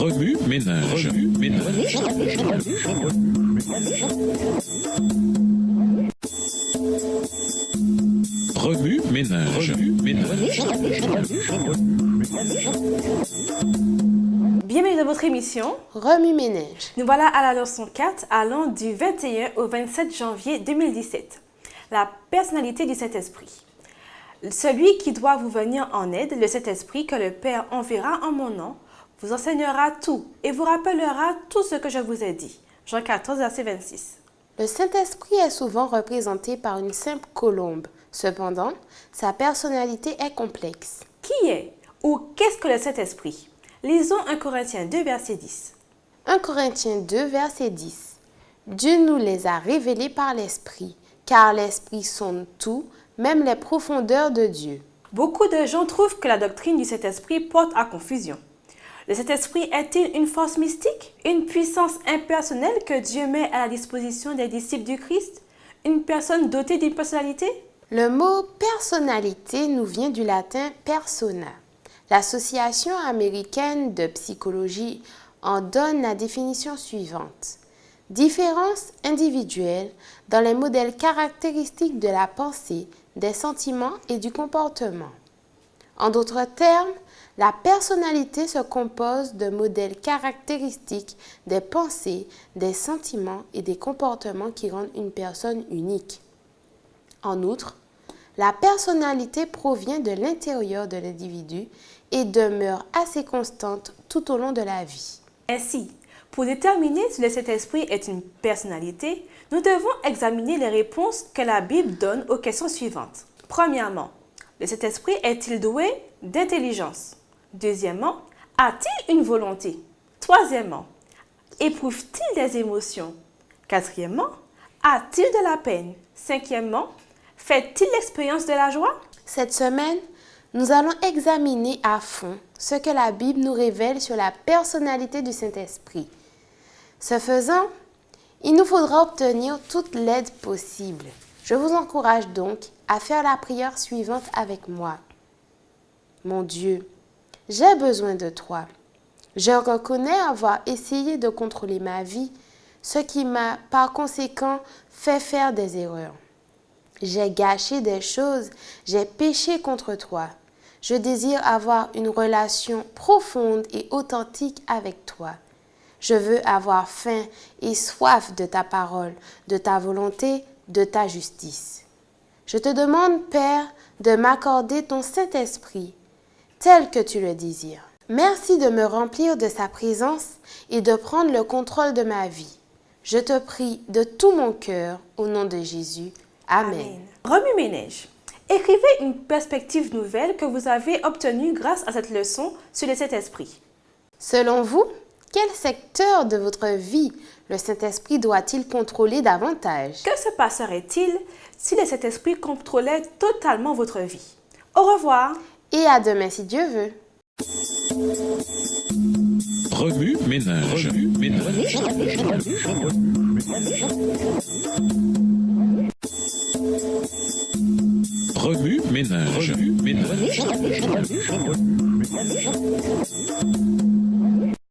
Remue ménage. Remue ménage. Bienvenue dans votre émission Remue ménage. Nous voilà à la leçon 4 allant du 21 au 27 janvier 2017. La personnalité du Saint-Esprit. Celui qui doit vous venir en aide, le Saint-Esprit que le Père enverra en mon nom, vous enseignera tout et vous rappellera tout ce que je vous ai dit. Jean 14, verset 26. Le Saint-Esprit est souvent représenté par une simple colombe. Cependant, sa personnalité est complexe. Qui est ou qu'est-ce que le Saint-Esprit? Lisons 1 Corinthiens 2, verset 10. 1 Corinthiens 2, verset 10. Dieu nous les a révélés par l'Esprit, car l'Esprit sonde tout, même les profondeurs de Dieu. Beaucoup de gens trouvent que la doctrine du Saint-Esprit porte à confusion. Le Saint-Esprit est-il une force mystique, une puissance impersonnelle que Dieu met à la disposition des disciples du Christ, une personne dotée d'une personnalité? Le mot personnalité nous vient du latin persona. L'Association américaine de psychologie en donne la définition suivante. Différence individuelle dans les modèles caractéristiques de la pensée, des sentiments et du comportement. En d'autres termes, la personnalité se compose de modèles caractéristiques des pensées, des sentiments et des comportements qui rendent une personne unique. En outre, la personnalité provient de l'intérieur de l'individu et demeure assez constante tout au long de la vie. Ainsi, pour déterminer si le Saint-Esprit est une personnalité, nous devons examiner les réponses que la Bible donne aux questions suivantes. Premièrement, le Saint-Esprit est-il doué d'intelligence? Deuxièmement, a-t-il une volonté? Troisièmement, éprouve-t-il des émotions? Quatrièmement, a-t-il de la peine? Cinquièmement, fait-il l'expérience de la joie? Cette semaine, nous allons examiner à fond ce que la Bible nous révèle sur la personnalité du Saint-Esprit. Ce faisant, il nous faudra obtenir toute l'aide possible. Je vous encourage donc à faire la prière suivante avec moi. Mon Dieu, j'ai besoin de toi. Je reconnais avoir essayé de contrôler ma vie, ce qui m'a par conséquent fait faire des erreurs. J'ai gâché des choses, j'ai péché contre toi. Je désire avoir une relation profonde et authentique avec toi. Je veux avoir faim et soif de ta parole, de ta volonté, de ta justice. Je te demande, Père, de m'accorder ton Saint-Esprit, tel que tu le désires. Merci de me remplir de sa présence et de prendre le contrôle de ma vie. Je te prie de tout mon cœur, au nom de Jésus. Amen. Remue ménage. Écrivez une perspective nouvelle que vous avez obtenue grâce à cette leçon sur le Saint-Esprit. Selon vous, quel secteur de votre vie le Saint-Esprit doit-il contrôler davantage? Que se passerait-il si le Saint-Esprit contrôlait totalement votre vie? Au revoir. Et à demain si Dieu veut. Remue ménage. Remue ménage.